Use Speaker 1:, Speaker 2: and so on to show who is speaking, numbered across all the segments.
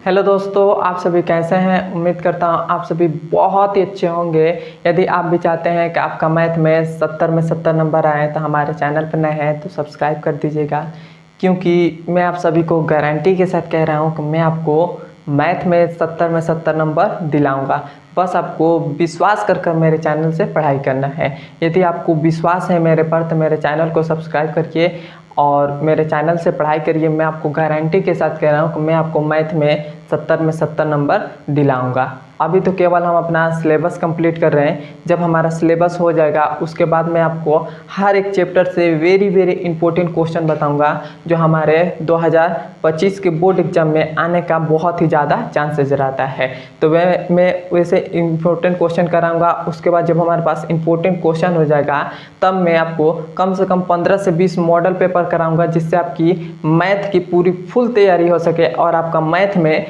Speaker 1: Hello दोस्तों, आप सभी कैसे हैं। उम्मीद करता हूँ आप सभी बहुत ही अच्छे होंगे। यदि आप भी चाहते हैं कि आपका मैथ में 70 में 70 नंबर आए तो हमारे चैनल पर नए हैं तो सब्सक्राइब कर दीजिएगा, क्योंकि मैं आप सभी को गारंटी के साथ कह रहा हूँ कि मैं आपको मैथ में 70 में 70 नंबर दिलाऊंगा। बस आपको विश्वास कर मेरे चैनल से पढ़ाई करना है। यदि आपको विश्वास है मेरे पर तो मेरे चैनल को सब्सक्राइब करिए और मेरे चैनल से पढ़ाई करिए। मैं आपको गारंटी के साथ कह रहा हूँ कि मैं आपको मैथ में 70 में 70 नंबर दिलाऊंगा। अभी तो केवल हम अपना सिलेबस कंप्लीट कर रहे हैं। जब हमारा सिलेबस हो जाएगा उसके बाद मैं आपको हर एक चैप्टर से वेरी इंपॉर्टेंट क्वेश्चन बताऊंगा, जो हमारे 2025 के बोर्ड एग्जाम में आने का बहुत ही ज़्यादा चांसेस रहता है। तो मैं वैसे इंपॉर्टेंट क्वेश्चन कराऊंगा। उसके बाद जब हमारे पास इंपॉर्टेंट क्वेश्चन हो जाएगा तब मैं आपको कम से कम 15 से 20 मॉडल पेपर कराऊंगा, जिससे आपकी मैथ की पूरी फुल तैयारी हो सके और आपका मैथ में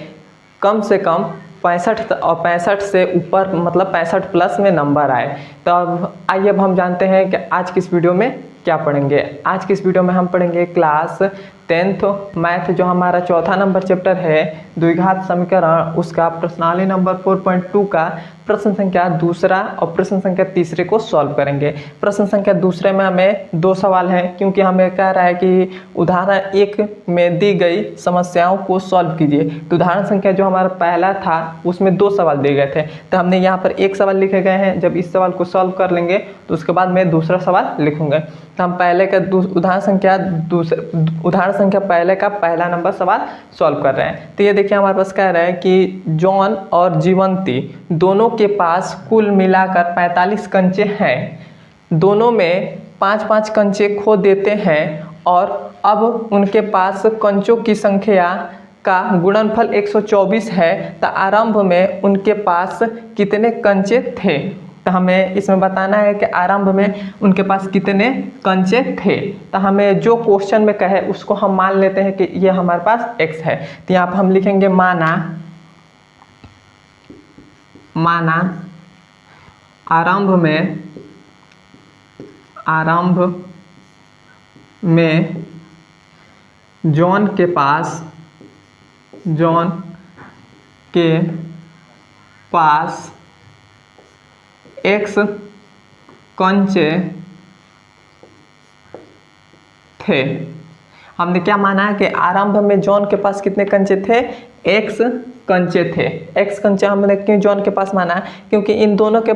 Speaker 1: कम से कम 65 से ऊपर, मतलब 65 प्लस में नंबर आए। तो अब आइए, अब हम जानते हैं कि आज किस वीडियो में क्या पढ़ेंगे। आज की इस वीडियो में हम पढ़ेंगे क्लास 10th मैथ, जो हमारा चौथा नंबर चैप्टर है द्विघात समीकरण, उसका प्रश्नावली नंबर 4.2 का प्रश्न संख्या दूसरा और प्रश्न संख्या तीसरे को सॉल्व करेंगे। प्रश्न संख्या दूसरे में हमें 2 सवाल हैं, क्योंकि हमें कह रहा है कि उदाहरण 1 में दी गई समस्याओं को सॉल्व कीजिए। तो उदाहरण संख्या जो हमारा पहला था उसमें 2 सवाल दिए गए थे, तो हमने यहाँ पर 1 सवाल लिखे गए हैं। जब इस सवाल को सॉल्व कर लेंगे तो उसके बाद मैं दूसरा सवाल लिखूंगा। तो हम पहले का उदाहरण संख्या पहले का पहला नंबर सवाल सॉल्व कर रहे हैं। तो ये देखिए, हमारे पास कह रहा है कि जॉन और जीवंती दोनों के पास कुल मिलाकर 45 कंचे हैं। दोनों में 5-5 कंचे खो देते हैं और अब उनके पास कंचों की संख्या का गुणनफल 124 है। तो आरंभ में उनके पास कितने कंचे थे। तो हमें इसमें बताना है कि आरंभ में उनके पास कितने कंचे थे। तो हमें जो क्वेश्चन में कहे उसको हम मान लेते हैं कि ये हमारे पास x है। तो यहाँ पर हम लिखेंगे माना आरंभ में जॉन के पास x कंचे थे। हमने क्या माना है कि आरंभ में जॉन के पास कितने कंचे थे, x कंचे थे। x कंचे हमने क्यों जॉन के पास माना है, क्योंकि इन दोनों के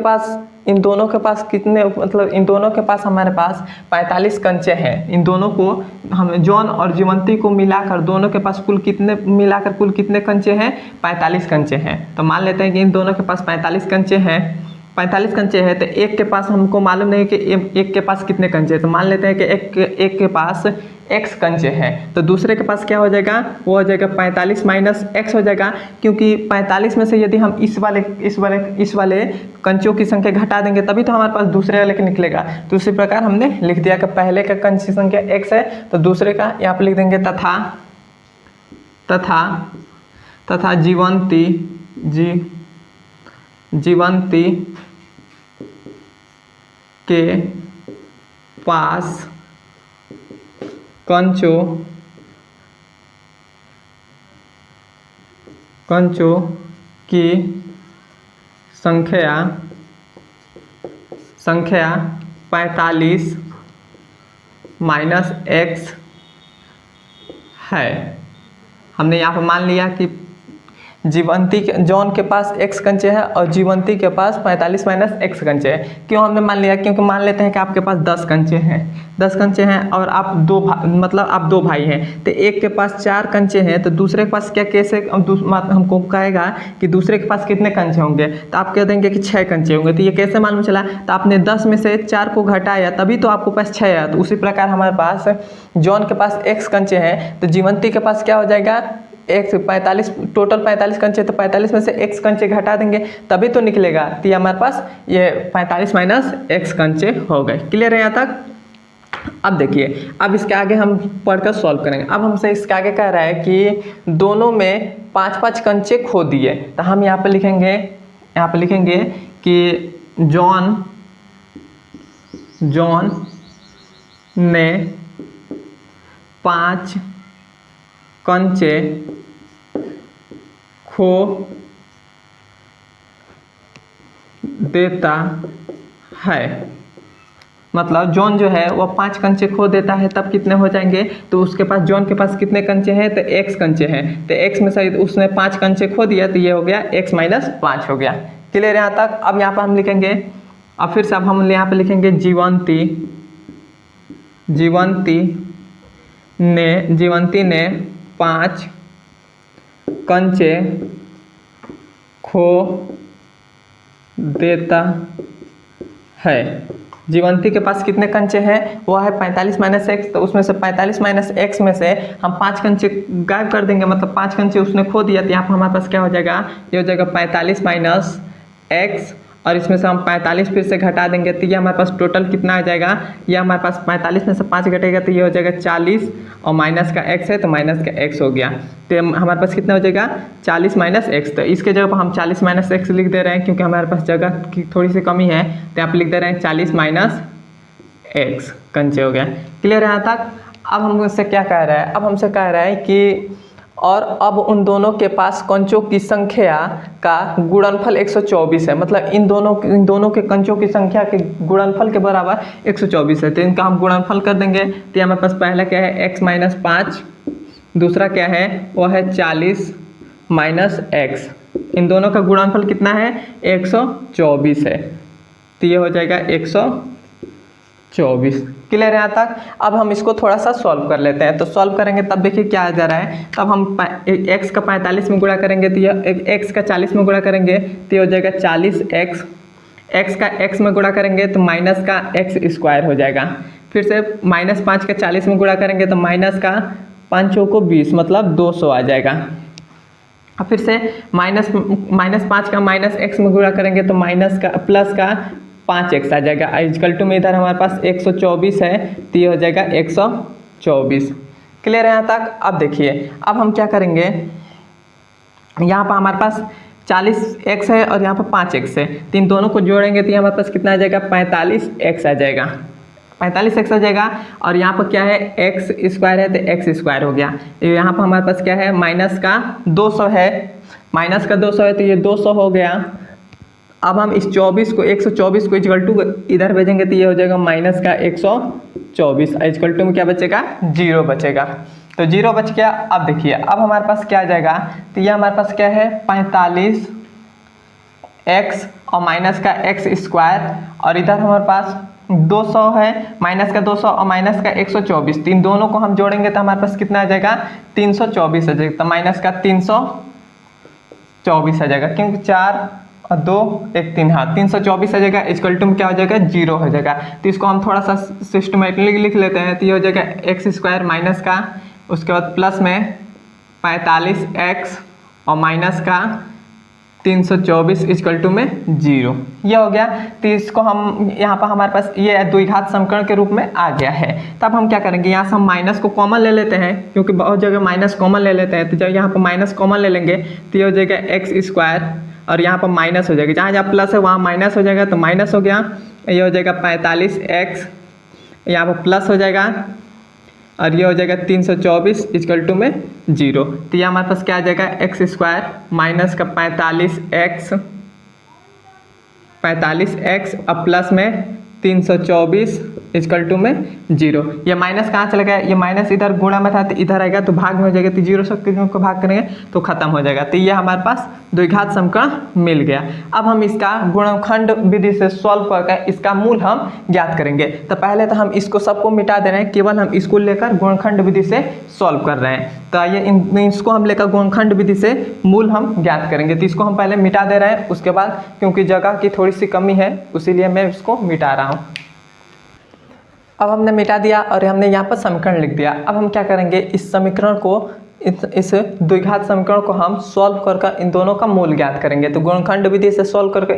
Speaker 1: पास कितने, मतलब इन दोनों के पास हमारे पास 45 कंचे हैं। इन दोनों को हम जॉन और जीवंती को मिलाकर दोनों के पास कुल कितने कंचे हैं, 45 कंचे हैं। तो मान लेते हैं कि इन दोनों के पास 45 कंचे हैं। 45 कंचे हैं तो एक के पास हमको मालूम नहीं कि एक के पास कितने कंचे हैं। तो मान लेते हैं कि एक के पास x कंचे हैं, तो दूसरे के पास क्या हो जाएगा, वो हो जाएगा 45 माइनस x हो जाएगा। क्योंकि 45 में से यदि हम इस वाले कंचों की संख्या घटा देंगे तभी तो हमारे पास दूसरे वाले का निकलेगा। तो उसी प्रकार हमने लिख दिया कि पहले का कंच की संख्या x है, तो दूसरे का यहाँ पर लिख देंगे तथा जीवंती के पास कंचों की संख्या 45 माइनस x है। हमने यहाँ पर मान लिया कि जॉन के पास x कंचे है और जीवंती के पास 45 माइनस x कंचे है। क्यों हमने मान लिया, क्योंकि मान लेते हैं कि आपके पास 10 कंचे हैं और आप आप 2 भाई हैं। तो एक के पास 4 कंचे हैं, तो दूसरे के पास हमको कहेगा कि दूसरे के पास कितने कंचे होंगे। तो आप कह देंगे कि 6 कंचे होंगे। तो ये कैसे मालूम चला, तो आपने 10 में से 4 को घटाया तभी तो आपको पास 6 आया। तो उसी प्रकार हमारे पास जॉन के पास x कंचे हैं, तो जीवंती के पास क्या हो जाएगा, 45, टोटल 45 कंचे, तो 45 में से x कंचे घटा देंगे तभी तो निकलेगा। तो ये हमारे पास ये 45 माइनस x कंचे हो गए। क्लियर है यहाँ तक। अब देखिए, अब इसके आगे हम पढ़कर सॉल्व करेंगे। अब हमसे इसके आगे कह रहा है कि दोनों में 5-5 कंचे खो दिए। तो हम यहाँ पे लिखेंगे कि जॉन ने 5 कंचे खो देता है। मतलब जॉन जो है वह 5 कंचे खो देता है, तब कितने हो जाएंगे, तो उसके पास जॉन के पास कितने कंचे हैं, तो x कंचे हैं, तो x में से उसने 5 कंचे खो दिया, तो ये हो गया x माइनस 5 हो गया। क्लियर यहाँ तक। अब यहाँ पर हम लिखेंगे, अब फिर से अब हम यहाँ पर लिखेंगे जीवंती ने 5 कंचे खो देता है। जीवंती के पास कितने कंचे हैं, वो है 45 माइनस एक्स, तो उसमें से 45 माइनस एक्स में से हम 5 कंचे गायब कर देंगे, मतलब 5 कंचे उसने खो दिया, तो यहाँ पर हमारे पास क्या हो जाएगा, ये हो जाएगा 45 माइनस एक्स, और इसमें से हम 45 फिर से घटा देंगे, तो ये हमारे पास टोटल कितना आ जाएगा, ये हमारे पास 45 में से 5 घटेगा तो ये हो जाएगा 40, और माइनस का x है तो माइनस का x हो गया, तो हमारे पास कितना हो जाएगा 40 माइनस एक्स। तो इसके जगह पर हम 40 माइनस एक्स लिख दे रहे हैं, क्योंकि हमारे पास जगह की थोड़ी सी कमी है, तो यहाँ पर लिख दे रहे हैं 40 माइनस एक्स कंचे हो गया। क्लियर है यहाँ तक। अब हमसे क्या कह रहा है, अब हमसे कह रहा है कि और अब उन दोनों के पास कंचों की संख्या का गुणनफल 124 है, मतलब इन दोनों के कंचों की संख्या के गुणनफल के बराबर 124 है, तो इनका हम गुणनफल कर देंगे, तो हमारे पास पहला क्या है x माइनस 5, दूसरा क्या है वो है 40 माइनस एक्स, इन दोनों का गुणनफल कितना है 124 है, तो ये हो जाएगा 124। क्लियर है यहाँ तक। अब हम इसको थोड़ा सा सॉल्व कर लेते हैं, तो सॉल्व करेंगे तब देखिए क्या आ जा रहा है, तब हम x का 45 में गुणा करेंगे तो यह x का 40 में गुणा करेंगे तो ये हो जाएगा 40x, x का x में गुणा करेंगे तो माइनस का x स्क्वायर हो जाएगा, फिर से माइनस 5 का 40 में गुणा करेंगे तो माइनस का 5 को 20 मतलब 200 आ जाएगा, और फिर से माइनस 5 का माइनस x में गुणा करेंगे तो माइनस का प्लस का 5x आ जाएगा, इक्वल टू में इधर हमारे पास 124 है तो ये हो जाएगा 124। क्लियर है यहाँ तक। अब देखिए अब हम क्या करेंगे, यहाँ पर हमारे पास 40x है और यहाँ पर 5x है, तो इन दोनों को जोड़ेंगे तो हमारे पास कितना आ जाएगा 45x आ जाएगा, 45x आ जाएगा, और यहाँ पर क्या है x स्क्वायर है तो x स्क्वायर हो गया, यहाँ पर हमारे पास क्या है माइनस का 200 है, माइनस का 200 है तो ये 200 हो गया। अब हम इस 124 को इक्वल टू इधर भेजेंगे तो ये हो जाएगा माइनस का 124, इक्वल टू में क्या बचेगा 0 बचेगा, तो 0 बच गया। अब देखिए अब हमारे पास क्या आ जाएगा, तो ये हमारे पास क्या है 45x और माइनस का x स्क्वायर, और इधर हमारे पास 200 है, माइनस का 200 और माइनस का 124, तो इन दोनों को हम जोड़ेंगे तो हमारे पास कितना आ जाएगा 324 आ जाएगा, तो माइनस का 324 आ जाएगा, क्योंकि 4 और 2 1 3 हाँ 324 आ जाएगा, इक्वल टू में क्या हो जाएगा 0 हो जाएगा। तो इसको हम थोड़ा सा सिस्टमेटिकली लिख लेते हैं, तो ये हो जाएगा x स्क्वायर माइनस का, उसके बाद प्लस में 45x और माइनस का 324 इक्वल टू में 0, ये हो गया। तो इसको हम यहाँ पर हमारे पास ये द्विघात समीकरण के रूप में आ गया है। तब हम क्या करेंगे, यहाँ से हम माइनस को कॉमन ले लेते हैं, क्योंकि बहुत जगह माइनस कॉमन ले लेते हैं, तो जब यहाँ पर माइनस कॉमन ले लेंगे तो ये हो जाएगा x स्क्वायर, और यहाँ पर माइनस हो जाएगा, जहाँ जहाँ प्लस है वहाँ माइनस हो जाएगा, तो माइनस हो गया, ये हो जाएगा 45x, यहाँ पर प्लस हो जाएगा, और ये हो जाएगा 324 इक्वल टू में 0, तो ये हमारे पास क्या आ जाएगा x स्क्वायर माइनस का 45x अब प्लस में 324 इक्वल टू में 0। ये माइनस कहाँ चला गया, ये माइनस इधर गुणा में था तो इधर आएगा तो भाग में हो जाएगा, तो 0 से को भाग करेंगे तो खत्म हो जाएगा, तो ये हमारे पास द्विघात समीकरण मिल गया। अब हम इसका गुणनखंड विधि से सॉल्व करके इसका मूल हम ज्ञात करेंगे। तो पहले तो हम इसको सबको मिटा दे रहे हैं, केवल हम इसको लेकर गुणनखंड विधि से सॉल्व कर रहे हैं। तो आइए इसको हम लेकर गुणनखंड विधि से मूल हम ज्ञात करेंगे। तो इसको हम पहले मिटा दे रहे हैं, उसके बाद क्योंकि जगह की थोड़ी सी कमी है इसीलिए मैं इसको मिटा रहा हूँ। अब हमने मिटा दिया और हमने यहाँ पर समीकरण लिख दिया। अब हम क्या करेंगे, इस समीकरण को इस द्विघात समीकरण को हम सॉल्व करके इन दोनों का मूल ज्ञात करेंगे। तो गुणनखंड विधि से सॉल्व करके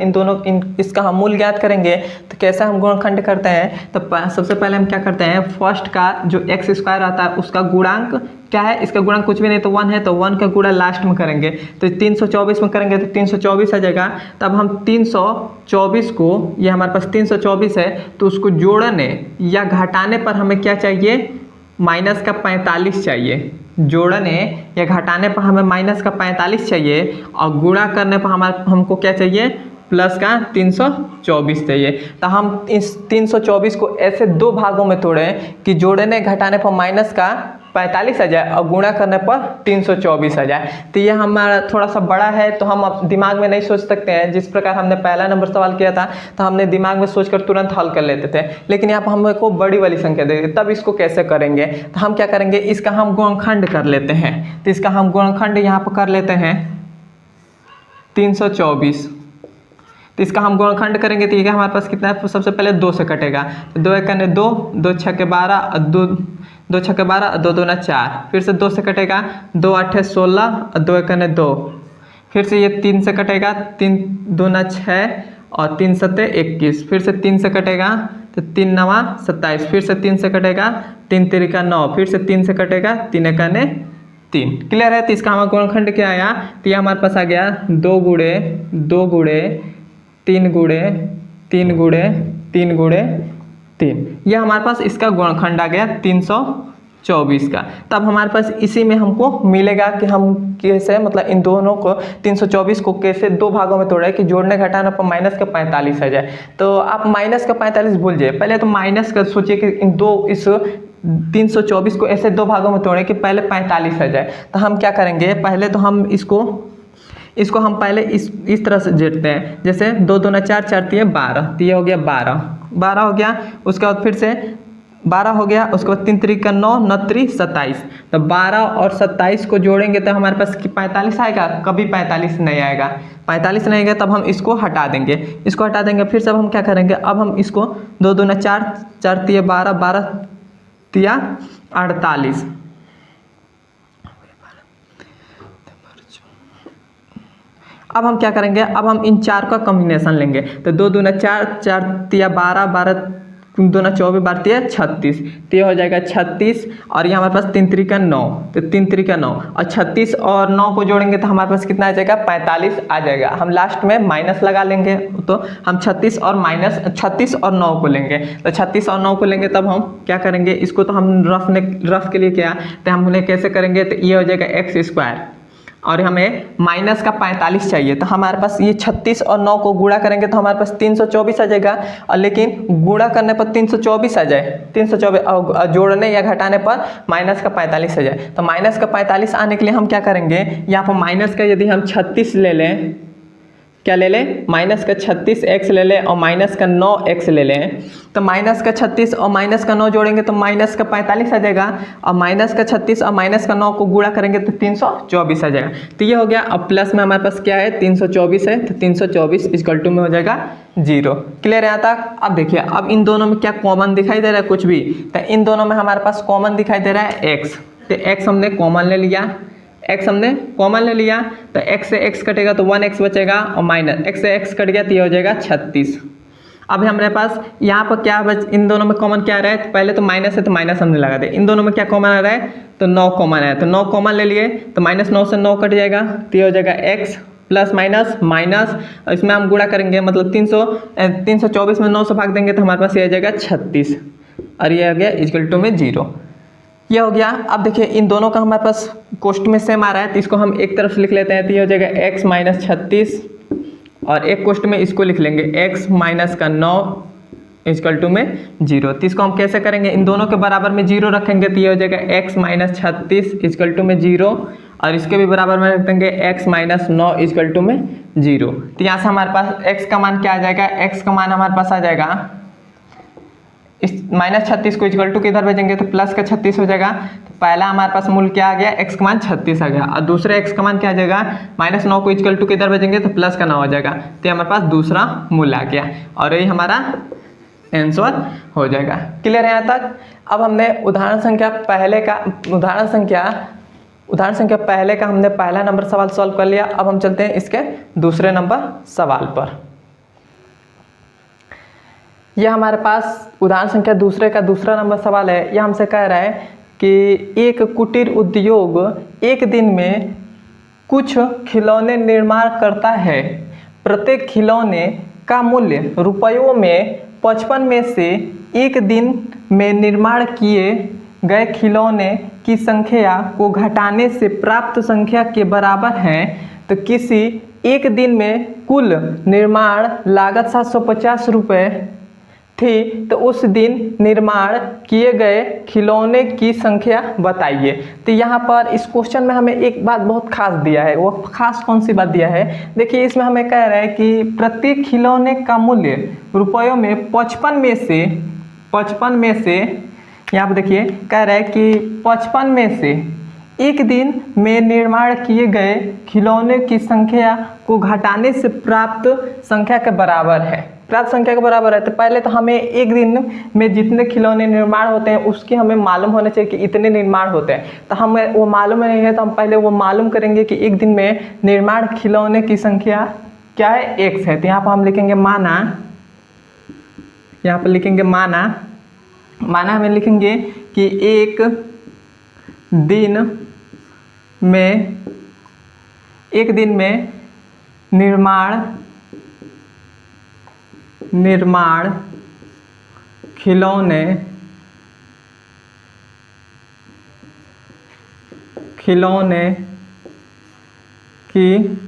Speaker 1: इसका हम मूल ज्ञात करेंगे। तो कैसे हम गुणनखंड करते हैं, तो सबसे पहले हम क्या करते हैं, फर्स्ट का जो x स्क्वायर आता है उसका गुणांक क्या है, इसका गुणांक कुछ भी नहीं तो 1 है, तो 1 का गुणा लास्ट में करेंगे, तो 324 में करेंगे तो 324 आ जाएगा। तब हम 324 को, ये हमारे पास 324 है, तो उसको जोड़ने या घटाने पर हमें क्या चाहिए, माइनस का 45 चाहिए। जोड़ने या घटाने पर हमें माइनस का 45 चाहिए और गुणा करने पर हमको क्या चाहिए, प्लस का 324 चाहिए। तो हम इस 324 को ऐसे दो भागों में तोड़ें कि जोड़ने घटाने पर माइनस का 45 आ जाए और गुणा करने पर 324 आ जाए। तो ये हमारा थोड़ा सा बड़ा है, तो हम अब दिमाग में नहीं सोच सकते हैं। जिस प्रकार हमने पहला नंबर सवाल किया था तो हमने दिमाग में सोचकर तुरंत हल कर लेते थे, लेकिन यहाँ पर हमको बड़ी वाली संख्या देगी, तब इसको कैसे करेंगे। तो हम क्या करेंगे, इसका हम गुणनखंड कर लेते हैं। तो इसका हम गुणनखंड यहाँ पर कर लेते हैं 324। तो इसका हम गुणनखंड करेंगे तो ये हमारे पास कितना है, सबसे पहले 2 से कटेगा। तो 2 एक 2, 2 6 12, 2 6 12, 2 2 4। फिर से 2 से कटेगा, 2 8 16, 2 एक 2। फिर से ये 3 से कटेगा, 3 2 6 और 3 7 21। फिर से 3 से कटेगा तो 3 9 27। फिर से 3 से कटेगा, 3 3 9। फिर से 3 से कटेगा, 3 1 3। क्लियर है। तो इसका हमारा गुणनखंड क्या आया, तो ये हमारे पास आ गया 2 गुणे 2 गुणे 3 गुणे 3 गुणे 3 गुणे 3। यह हमारे पास इसका गुणनखंड आ गया 324 का। तब हमारे पास इसी में हमको मिलेगा कि हम कैसे, मतलब इन दोनों को 324 को कैसे दो भागों में तोड़े कि जोड़ने घटाने पर माइनस का 45 आ जाए। तो आप माइनस का 45 भूल जाइए, पहले तो माइनस का सोचिए कि इस 324 को ऐसे दो भागों में तोड़े कि पहले 45 आ जाए। तो हम क्या करेंगे, पहले तो हम इसको हम पहले इस तरह से जोड़ते हैं, जैसे 2 2 4 4 3 12। तो ये हो गया 12 हो गया। उसके बाद फिर से 12 हो गया। उसके बाद 3 3 9 9 3 27। तो 12 और 27 को जोड़ेंगे तो हमारे पास 45 आएगा, कभी 45 नहीं आएगा। 45 नहीं आएगा तब हम इसको हटा देंगे। इसको हटा देंगे फिर से अब हम क्या करेंगे, अब हम इसको 2 2 4 4 3 12 12 3 48। अब हम क्या करेंगे, अब हम इन चार का कॉम्बिनेशन लेंगे। तो 2 2 4 4 3 12 12 2 24 12 3 36। तो ये हो जाएगा 36 और ये हमारे पास 3 3 9। तो 3 3 9 और 36 और 9 को जोड़ेंगे तो हमारे पास कितना आ जाएगा, 45 आ जाएगा। हम लास्ट में माइनस लगा लेंगे, तो हम 36 और 9 को लेंगे। तो 36 और 9 को लेंगे तब हम क्या करेंगे, इसको तो हम रफ के लिए क्या, तो हम उन्हें कैसे करेंगे, तो ये हो जाएगा x² और हमें माइनस का 45 चाहिए। तो हमारे पास ये 36 और 9 को गुणा करेंगे तो हमारे पास 324 आ जाएगा। और लेकिन गुणा करने पर 324 आ जाए, 324 और जोड़ने या घटाने पर माइनस का 45 आ जाए। तो माइनस का 45 आने के लिए हम क्या करेंगे, यहाँ पर माइनस का यदि हम 36 ले लें, क्या ले लें, माइनस का 36x ले लें और माइनस का 9x ले लें। तो माइनस का 36 और माइनस का 9 जोड़ेंगे तो माइनस का 45 आ जाएगा। और माइनस का 36 और माइनस का 9 को गुणा करेंगे तो 324 आ जाएगा। तो ये हो गया। अब प्लस में हमारे पास क्या है, 324 है। तो 324 इक्वल टू में हो जाएगा 0। क्लियर है यहाँ तक। अब देखिए, अब इन दोनों में क्या कॉमन दिखाई दे रहा है, कुछ भी। तो इन दोनों में हमारे पास कॉमन दिखाई दे रहा है x। तो x हमने कॉमन ले लिया, तो x से x कटेगा तो 1x बचेगा और माइनस x से x कट गया तो ये हो जाएगा 36। अब हमारे पास यहाँ पर क्या इन दोनों में कॉमन क्या आ रहा है, तो पहले तो माइनस है तो माइनस हमने लगा दिया। इन दोनों में क्या कॉमन आ रहा है, तो 9 कॉमन है। तो 9 कॉमन ले लिए तो -9 से 9 कट जाएगा तो ये हो जाएगा x प्लस माइनस इसमें हम गुणा करेंगे, मतलब 324 में 9 से भाग देंगे तो हमारे पास ये आ जाएगा 36 और ये आ गया इक्वल टू में 0। ये हो गया। अब देखिए इन दोनों का हमारे पास कोष्ट में सेम आ रहा है तो इसको हम एक तरफ से लिख लेते हैं। तो ये हो जाएगा x माइनस 36 और एक कोष्ट में इसको लिख लेंगे x माइनस का 9 इक्वल टू में 0। तो इसको हम कैसे करेंगे, इन दोनों के बराबर में 0 रखेंगे तो ये हो जाएगा x माइनस 36 इक्वल टू में 0 और इसके भी बराबर में रख देंगे x माइनस 9 इक्वल टू में 0। तो यहाँ से हमारे पास x का मान क्या आ जाएगा, x का मान हमारे पास आ जाएगा इस -36 को इक्वल टू किधर भेजेंगे तो प्लस का 36 हो जाएगा। तो पहला हमारे पास मूल क्या आ गया, x का मान 36 आ गया और दूसरे x का मान क्या आ जाएगा, -9 को इक्वल टू किधर भेजेंगे तो प्लस का 9 हो जाएगा। तो हमारे पास दूसरा मूल आ गया और यही हमारा आंसर हो जाएगा। क्लियर है यहाँ तक। अब हमने उदाहरण संख्या पहले का हमने पहला नंबर सवाल सॉल्व कर लिया। अब हम चलते हैं इसके दूसरे नंबर सवाल पर। यह हमारे पास उदाहरण संख्या दूसरे का दूसरा नंबर सवाल है। यह हमसे कह रहा है कि एक कुटीर उद्योग एक दिन में कुछ खिलौने निर्माण करता है। प्रत्येक खिलौने का मूल्य रुपयों में 55 में से एक दिन में निर्माण किए गए खिलौने की संख्या को घटाने से प्राप्त संख्या के बराबर है, तो किसी एक दिन में कुल निर्माण लागत 750 रुपये थी, तो उस दिन निर्माण किए गए खिलौने की संख्या बताइए। तो यहाँ पर इस क्वेश्चन में हमें एक बात बहुत खास दिया है। वो खास कौन सी बात दिया है? देखिए, इसमें हमें कह रहा है कि प्रत्येक खिलौने का मूल्य रुपयों में 55 में से यहाँ पर देखिए कह रहा है कि 55 में से एक दिन में निर्माण किए गए खिलौने की संख्या को घटाने से प्राप्त संख्या के बराबर है। प्राप्त संख्या के बराबर है, तो पहले तो हमें एक दिन में जितने खिलौने निर्माण होते हैं उसके हमें मालूम होना चाहिए कि इतने निर्माण होते हैं। तो हमें वो मालूम नहीं है, तो हम पहले वो मालूम करेंगे कि एक दिन में निर्माण खिलौने की संख्या क्या है, x है। तो यहाँ पर हम लिखेंगे माना, यहाँ पर लिखेंगे माना हमें लिखेंगे कि एक दिन में निर्माण खिलौने की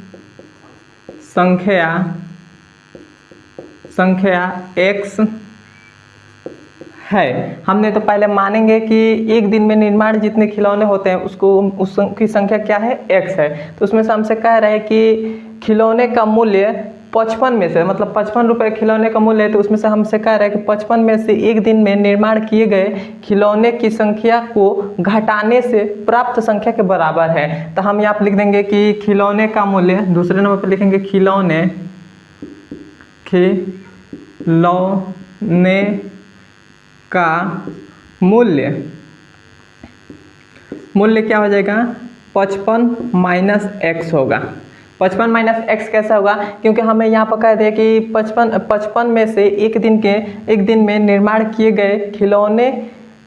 Speaker 1: संख्या x है। हमने तो पहले मानेंगे कि एक दिन में निर्माण जितने खिलौने होते हैं उसकी संख्या क्या है, x है। तो उसमें से हमसे कह रहे हैं कि खिलौने का मूल्य 55 में से, मतलब 55 रुपये खिलौने का मूल्य है, तो उसमें से हमसे कह रहा है कि 55 में से एक दिन में निर्माण किए गए खिलौने की संख्या को घटाने से प्राप्त संख्या के बराबर है। तो हम यहाँ पर लिख देंगे कि खिलौने का मूल्य, दूसरे नंबर पर लिखेंगे खिलौने का मूल्य क्या हो जाएगा, 55 माइनस x होगा। 55 माइनस x कैसा होगा, क्योंकि हमें यहाँ पर कह दिया कि 55 में से एक दिन में निर्माण किए गए खिलौने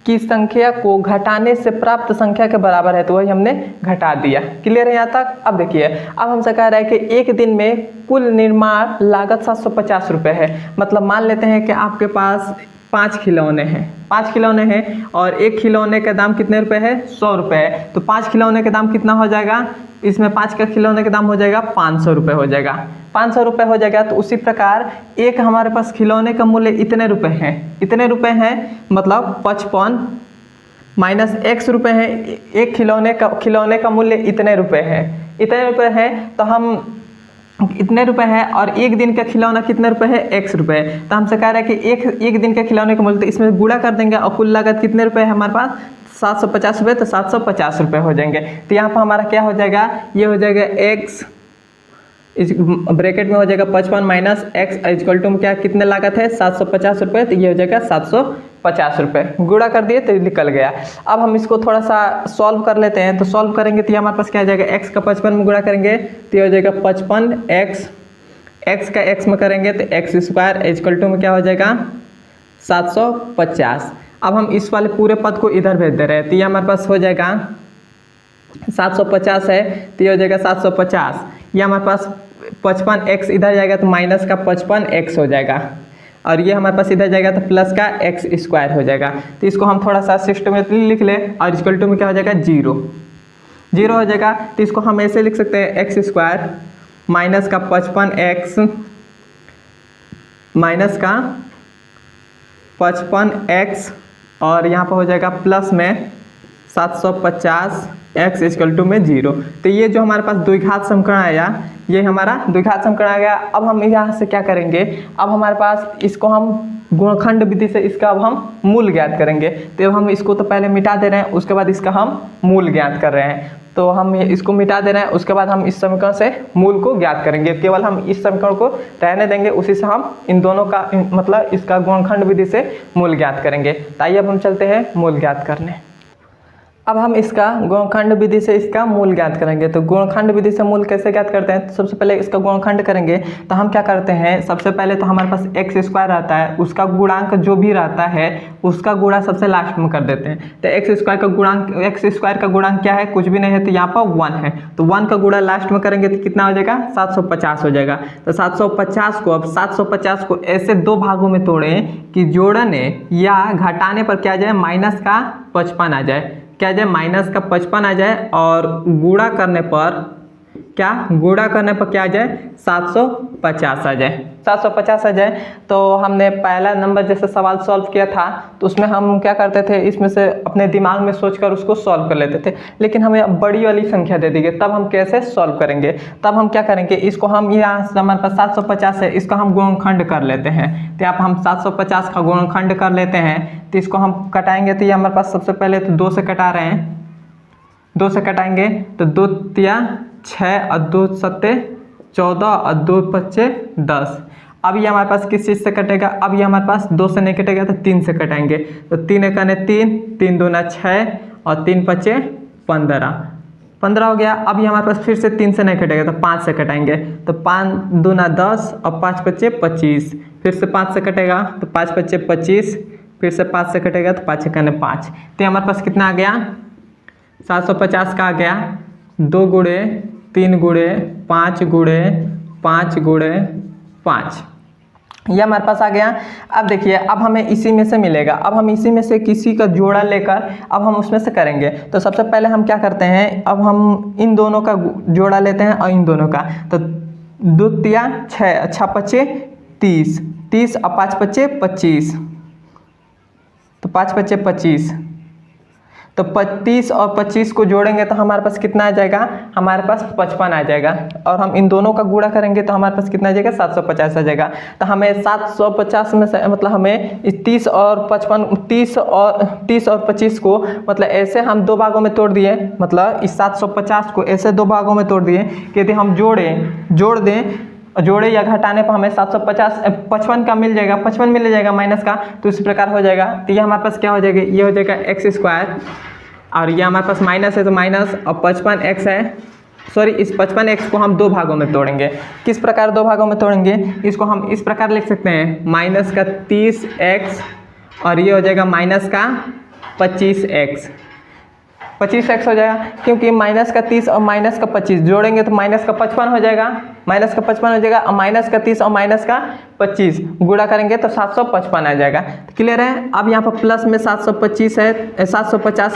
Speaker 1: की संख्या को घटाने से प्राप्त संख्या के बराबर है, तो वही हमने घटा दिया। क्लियर है यहाँ तक? अब देखिए, अब हमसे कह रहा है कि एक दिन में कुल निर्माण लागत 750 रुपये है। मतलब मान लेते हैं कि आपके पास 5 खिलौने हैं और एक खिलौने का दाम कितने रुपए है, 100 रुपये है। तो 5 खिलौने का दाम कितना हो जाएगा, इसमें 5 का खिलौने का दाम हो जाएगा 500 रुपये हो जाएगा, 500 रुपये हो जाएगा। तो उसी प्रकार एक हमारे पास खिलौने का मूल्य इतने रुपए हैं, मतलब 55 माइनस x रुपये है। एक खिलौने का मूल्य इतने रुपए है, तो हम इतने रुपए है और एक दिन का खिलौना कितने रुपए है, x रुपये। तो हमसे कह रहा है कि एक दिन के खिलौने का मूल्य, तो इसमें गुणा कर देंगे और कुल लागत कितने रुपए है हमारे पास, 750 रुपये, तो 750 रुपये हो जाएंगे। तो यहाँ पर हमारा क्या हो जाएगा, ये हो जाएगा x इस ब्रैकेट में हो जाएगा 55 माइनस x इक्वल टू क्या, कितने लागत है, 750 रुपये। तो ये हो जाएगा 750 रुपये। गुणा कर दिए तो निकल गया। अब हम इसको थोड़ा सा सॉल्व कर लेते हैं। तो सॉल्व करेंगे तो हमारे पास क्या आ जाएगा, x का 55 में गुणा करेंगे तो ये हो जाएगा 55x, x का x में करेंगे तो x स्क्वायर इक्वल टू में क्या हो जाएगा 750। अब हम इस वाले पूरे पद को इधर भेज दे रहे हैं, तो ये हमारे पास हो जाएगा 750 है, तो ये हो जाएगा 750। ये हमारे पास 55x इधर जाएगा तो माइनस का 55x हो जाएगा, और ये हमारे पास इधर जाएगा तो प्लस का x स्क्वायर हो जाएगा। तो इसको हम थोड़ा सा सिस्टमेटिकली लिख ले, और इक्वल टू में क्या हो जाएगा, 0 हो जाएगा। तो इसको हम ऐसे लिख सकते हैं, x स्क्वायर माइनस का 55x माइनस का 55x, और यहाँ पर हो जाएगा प्लस में 750x इक्वल टू में 0। तो ये जो हमारे पास द्विघात समीकरण आया, ये हमारा द्विघात समीकरण आ गया। अब हम यहाँ से क्या करेंगे, अब हमारे पास इसको हम गुणनखंड विधि से इसका अब हम मूल ज्ञात करेंगे। तो हम इसको तो पहले मिटा दे रहे हैं, उसके बाद इसका हम मूल ज्ञात कर रहे हैं। तो हम इसको मिटा दे रहे हैं, उसके बाद हम इस समीकरण से मूल को ज्ञात करेंगे। केवल हम इस समीकरण को रहने देंगे, उसी से हम इन दोनों का मतलब इसका गुणनखंड विधि से मूल ज्ञात करेंगे। तो आइए अब हम चलते हैं मूल ज्ञात करने। अब हम इसका गुणनखंड विधि से इसका मूल ज्ञात करेंगे। तो गुणनखंड विधि से मूल कैसे ज्ञात करते हैं? तो सबसे पहले इसका गुणनखंड करेंगे तो हम क्या करते हैं, सबसे पहले तो हमारे पास एक्स स्क्वायर रहता है, उसका गुणांक जो भी रहता है उसका गुणा सबसे लास्ट में कर देते हैं। तो एक्स स्क्वायर का गुणांक क्या है? कुछ भी नहीं है, तो यहाँ पर 1 है, तो 1 का गुणा लास्ट में करेंगे तो कितना हो जाएगा? 750 हो जाएगा। तो 750 को ऐसे दो भागों में तोड़ें कि जोड़ने या घटाने पर क्या आ जाए? माइनस का 55 आ जाए। क्या आ जाए? माइनस का 55 आ जाए। और गुणा करने पर क्या आ जाए? 750 आ जाए। 750 आ जाए। तो हमने पहला नंबर जैसे सवाल सॉल्व किया था तो उसमें हम क्या करते थे, इसमें से अपने दिमाग में सोचकर उसको सॉल्व कर लेते थे, लेकिन हमें बड़ी वाली संख्या दे दी गई, तब हम कैसे सॉल्व करेंगे? तब हम क्या करेंगे, इसको हम यहाँ से हमारे पास 750 है, इसका हम गुणनखंड कर लेते हैं। तो यहाँ पर हम 750 का गुणनखंड कर लेते हैं। तो इसको हम कटाएंगे तो ये हमारे पास सबसे पहले तो 2 से कटा रहे हैं, 2 से कटाएंगे तो 2 तिया 6 और 2 सत्ते 14 और 2 पच्चे 10। अब ये हमारे पास किस चीज़ से कटेगा? अब ये हमारे पास 2 से नहीं कटेगा तो 3 से कटाएंगे। तो 3 एकने 3, 3 दूना 6 और 3 पच्चे 15 हो गया। अब ये हमारे पास फिर से 3 से नहीं कटेगा तो 5 से कटाएंगे। तो 5 दूना 10 और 5 पच्चे 25, फिर से 5 से कटेगा तो 5 पच्चे 25, फिर से 5 से कटेगा तो 5 एकने 5। तो हमारे पास कितना आ गया? 750 का आ गया 2 गुणे 3 गुणे 5 गुणे 5 गुणे 5, यह हमारे पास आ गया। अब देखिए, अब हमें इसी में से मिलेगा। अब हम इसी में से किसी का जोड़ा लेकर अब हम उसमें से करेंगे। तो सबसे पहले हम क्या करते हैं, अब हम इन दोनों का जोड़ा लेते हैं और इन दोनों का। तो 2 तिया 6, 6 पच्चे 30, 30 और 5 पच्चे 25, तो 5 पच्चे 25। तो 35 और 25 को जोड़ेंगे तो हमारे पास कितना आ जाएगा? हमारे पास 55 आ जाएगा। और हम इन दोनों का गुणा करेंगे तो हमारे पास कितना आ जाएगा? 750 आ जाएगा। तो हमें 750 में से मतलब हमें इस 30 और 25 को मतलब ऐसे हम दो भागों में तोड़ दिए, मतलब इस 750 को ऐसे दो भागों में तोड़ दिए कि यदि हम जोड़े या घटाने पर हमें 55 का मिल जाएगा, 55 मिल जाएगा माइनस का, तो इस प्रकार हो जाएगा। तो ये हमारे पास क्या हो जाएगा? ये हो जाएगा एक्स स्क्वायर, और ये हमारे पास माइनस है तो माइनस, और 55x है, सॉरी इस 55x को हम दो भागों में तोड़ेंगे। किस प्रकार दो भागों में तोड़ेंगे? इसको हम इस प्रकार लिख सकते हैं, माइनस का 30x और ये हो जाएगा माइनस का 25x। 25x हो जाएगा, क्योंकि माइनस का 30 और माइनस का 25 जोड़ेंगे तो माइनस का 55 हो जाएगा, माइनस का 55 हो जाएगा, और माइनस का 30 और माइनस का 25 गुणा करेंगे तो 755 आ जाएगा। तो क्लियर है? अब यहाँ पर प्लस में 750 है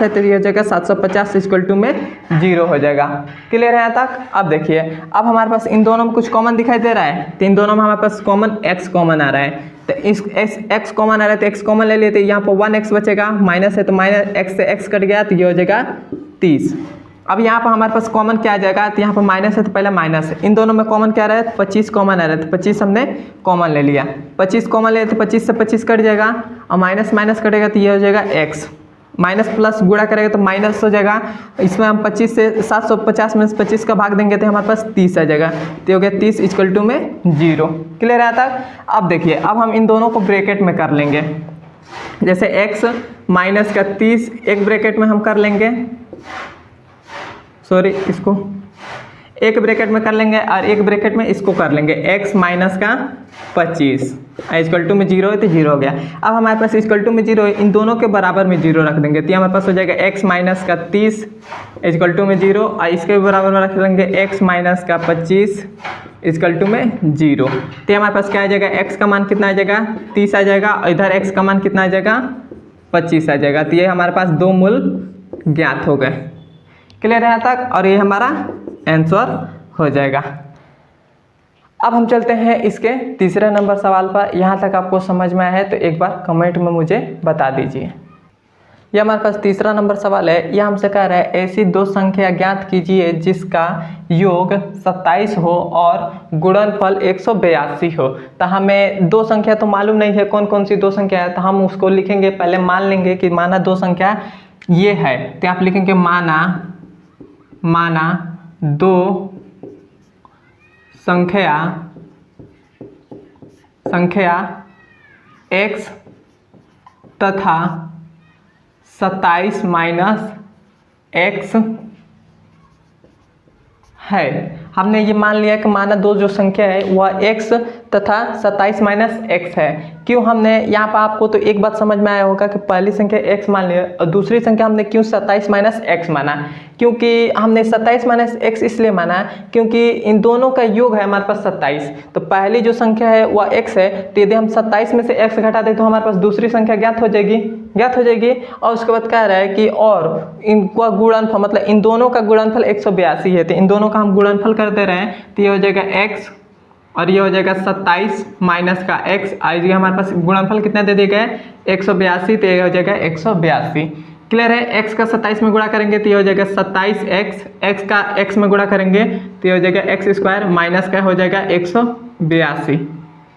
Speaker 1: तो ये हो जाएगा 750 इक्वल टू में 0 हो जाएगा। क्लियर है यहाँ तक? अब देखिए, अब हमारे पास इन दोनों में कुछ कॉमन दिखाई दे रहा है, तो इन दोनों में हमारे पास कॉमन x कॉमन आ रहा है। तो इस x कॉमन आ रहा है तो x कॉमन ले लेते, यहाँ पर 1x बचेगा, माइनस है तो माइनस x से x कट गया तो ये हो जाएगा 30। अब यहाँ पर हमारे पास कॉमन क्या आ जाएगा? तो यहाँ पर माइनस है तो पहले माइनस है, इन दोनों में कॉमन क्या आ रहा है? 25 कॉमन आ रहा है, तो 25 हमने कॉमन ले लिया। 25 कॉमन ले तो 25 से 25 कट जाएगा, और माइनस माइनस कटेगा तो ये हो जाएगा x, माइनस प्लस गुणा करेगा तो माइनस हो जाएगा। इसमें हम 25 से 750 में 25 का भाग देंगे तो हमारे पास 30 आ जाएगा, तो हो गया 30 इक्वल टू में 0। क्लियर है तक? अब देखिए, अब हम इन दोनों को ब्रैकेट में कर लेंगे। जैसे x माइनस का 30 एक ब्रैकेट में हम कर लेंगे, सॉरी इसको एक ब्रैकेट में कर लेंगे और एक ब्रैकेट में इसको कर लेंगे, x माइनस का 25 इक्वल टू में 0 है तो 0 हो गया। अब हमारे पास इक्वल टू में 0 है, इन दोनों के बराबर में 0 रख देंगे तो हमारे पास हो जाएगा x माइनस का 30 इक्वल टू में 0, और इसके बराबर में रख देंगे x माइनस का 25 इक्वल टू में 0। तो हमारे पास क्या आ जाएगा? x का मान कितना आ जाएगा? 30 आ जाएगा, और इधर x का मान कितना आ जाएगा? 25 आ जाएगा। तो ये हमारे पास दो मूल ज्ञात हो गए। क्लियर है यहाँ तक? और ये हमारा आंसर हो जाएगा। अब हम चलते हैं इसके तीसरे नंबर सवाल पर। यहाँ तक आपको समझ में आया है तो एक बार कमेंट में मुझे बता दीजिए। यह हमारे पास तीसरा नंबर सवाल है। यह हमसे कह रहा है, ऐसी दो संख्या ज्ञात कीजिए जिसका योग 27 हो और गुणनफल 182 हो। तो हमें दो संख्या तो मालूम नहीं है कौन कौन सी दो संख्या है, तो हम उसको लिखेंगे। पहले मान लेंगे कि माना दो संख्या ये है, तो आप लिखेंगे माना दो संख्या x तथा 27 माइनस x है। हमने ये मान लिया कि माना दो जो संख्या है वह x तथा 27 माइनस x है। क्यों हमने यहाँ पर आपको तो एक बात समझ में आया होगा कि पहली संख्या x मान लिया और दूसरी संख्या हमने क्यों 27 माइनस x माना। क्योंकि हमने 27 माइनस x इसलिए माना क्योंकि इन दोनों का योग है हमारे पास 27। तो पहली जो संख्या है वह x है, तो यदि हम 27 में से x घटा दें तो हमारे पास दूसरी संख्या ज्ञात हो जाएगी। और उसके बाद कह रहा है कि और इनका गुणनफल मतलब इन दोनों का गुणनफल 182 है। तो इन दोनों का हम गुणनफल कर दे रहे हैं, तो ये हो जाएगा x और ये हो जाएगा 27 माइनस का x। आज हमारे पास गुणनफल कितना दे दिया गया है 182, तो ये हो जाएगा 182। क्लियर है। x का 27 में गुणा करेंगे तो ये हो जाएगा 27x, x का x में गुणा करेंगे तो ये हो जाएगा x स्क्वायर माइनस का हो जाएगा 182।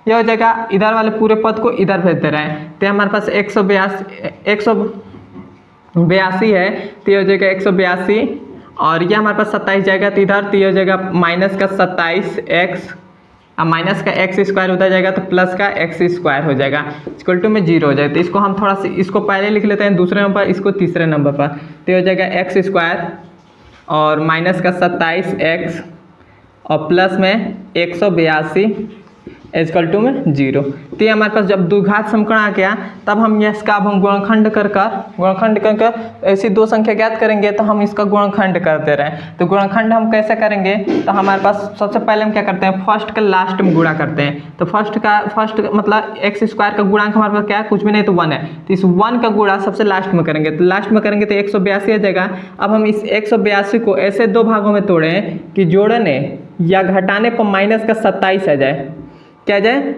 Speaker 1: यह हो जाएगा, इधर वाले पूरे पद को इधर भेज दे रहे हैं, तो हमारे पास 182 है, तो ये हो जाएगा 182 और ये हमारे पास 27 जाएगा तो इधर, तो ये हो जाएगा माइनस का 27x अब माइनस का x स्क्वायर उधर जाएगा तो प्लस का x स्क्वायर हो जाएगा, इक्वल टू में 0 हो जाएगा। तो इसको हम थोड़ा सा इसको पहले लिख लेते हैं दूसरे नंबर पर, इसको तीसरे नंबर पर, तो हो जाएगा x स्क्वायर और माइनस का 27x और प्लस में 182 इक्वल टू में 0। तो ये हमारे पास जब द्विघात समीकरण आ गया तब हम इसका अब हम गुणनखंड कर ऐसी दो संख्या ज्ञात करेंगे, तो हम इसका गुणनखंड कर दे रहे हैं। तो गुणनखंड हम कैसे करेंगे, तो हमारे पास सबसे पहले हम क्या करते हैं, फर्स्ट का लास्ट में गुणा करते हैं। तो फर्स्ट मतलब x स्क्वायर का गुणांक हमारे पास क्या है, कुछ भी नहीं तो 1 है, तो इस 1 का गुणा सबसे लास्ट में करेंगे, तो लास्ट में करेंगे तो 182 आ जाएगा। अब हम इस 182 को ऐसे दो भागों में तोड़ें कि जोड़ने या घटाने पर माइनस का 27 आ जाए, क्या आ जाए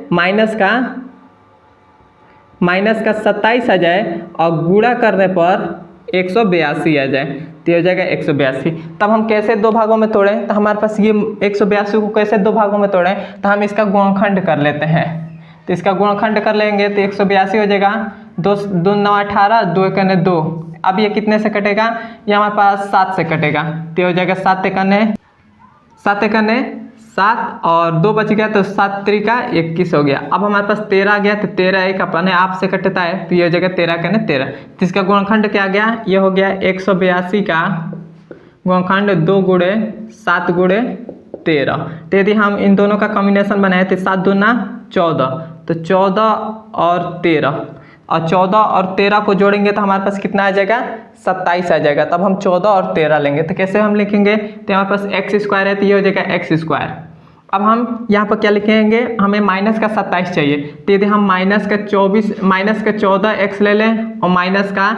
Speaker 1: माइनस का 27 आ जाए और गुणा करने पर 182 आ जाए, तो हो जाएगा 182। तब हम कैसे दो भागों में तोड़ें, तो हमारे पास ये 182 को कैसे दो भागों में तोड़ें, तो हम इसका गुणनखंड कर लेते हैं। तो इसका गुणनखंड कर लेंगे तो 182 हो जाएगा, 2 9 18, 2 1 2। अब ये कितने से कटेगा, ये हमारे पास 7 से कटेगा, तो हो जाएगा 7 1 7 और 2 बच गया तो 7 3 21 हो गया। अब हमारे पास 13 आ गया, तो 13 एक अपने आप से कटता है, तो ये हो जाएगा 13 13। तो इसका गुणनखंड क्या आ गया, ये हो गया 182 का गुणनखंड 2 गुणे 7 गुणे 13। तो यदि हम इन दोनों का कॉम्बिनेशन बनाए तो 7 दूना 14, तो 14 और 13 और 14 और 13 को जोड़ेंगे तो हमारे पास कितना आ जाएगा 27 आ जाएगा। तब हम 14 और 13 लेंगे, तो कैसे हम लिखेंगे, तो हमारे पास x स्क्वायर है तो ये हो जाएगा x स्क्वायर। अब हम यहाँ पर क्या लिखेंगे, हमें माइनस का 27 चाहिए, तो यदि हम माइनस का 14x ले लें और माइनस का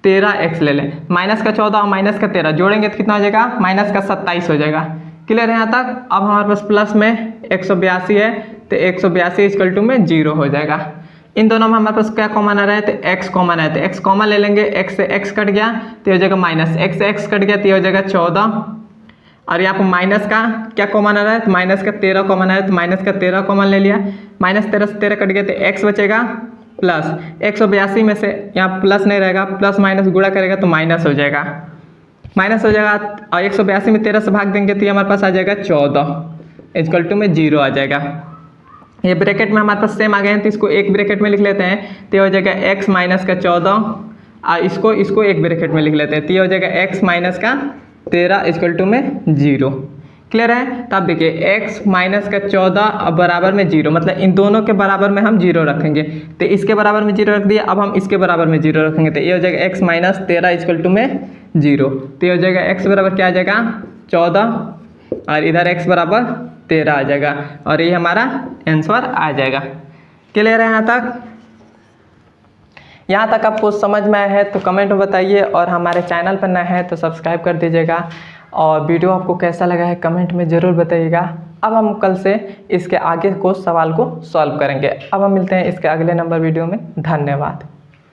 Speaker 1: 13x ले लें, माइनस का 14 और माइनस का 13 जोड़ेंगे तो कितना हो जाएगा माइनस का 27 हो जाएगा। क्लियर है यहाँ तक। अब हमारे पास प्लस में 182 है, तो 182 इक्वल टू में 0 हो जाएगा। इन दोनों में हमारे पास क्या कॉमन आ रहा है, तो x कॉमन है, तो x कॉमन ले लेंगे, x से x कट गया तो हो जाएगा माइनस, x से x कट गया तो हो जाएगा 14 और यहाँ पर माइनस का क्या कॉमन आ रहा है, तो माइनस का 13 कॉमन आ रहा है, तो माइनस का 13 कॉमन ले लिया, माइनस 13 से 13 कट गया तो x बचेगा प्लस 182 में से यहाँ प्लस नहीं रहेगा, प्लस माइनस गुणा करेगा तो माइनस हो जाएगा और 182 में 13 से भाग देंगे तो ये हमारे पास आ जाएगा 14 इक्वल टू में 0 आ जाएगा। ये ब्रैकेट में हमारे पास सेम आ गए हैं, तो इसको एक ब्रैकेट में लिख लेते हैं, तो हो जाएगा x माइनस का 14 और इसको एक ब्रैकेट में लिख लेते हैं, तो हो जाएगा x माइनस का 13 इक्वल टू में 0। क्लियर है। तब देखिए x माइनस का 14 और बराबर में 0, मतलब इन दोनों के बराबर में हम 0 रखेंगे, तो इसके बराबर में 0 रख दिया, अब हम इसके बराबर में 0 रखेंगे, तो ये हो जाएगा x माइनस 13 इक्वल टू में 0। तो ये हो जाएगा x बराबर क्या आ जाएगा 14 और इधर x बराबर 13 आ जाएगा और ये हमारा आंसर आ जाएगा। क्लियर है यहाँ तक आपको समझ में आया है तो कमेंट में बताइए, और हमारे चैनल पर नए हैं तो सब्सक्राइब कर दीजिएगा, और वीडियो आपको कैसा लगा है कमेंट में ज़रूर बताइएगा। अब हम कल से इसके आगे को सवाल को सॉल्व करेंगे। अब हम मिलते हैं इसके अगले नंबर वीडियो में। धन्यवाद।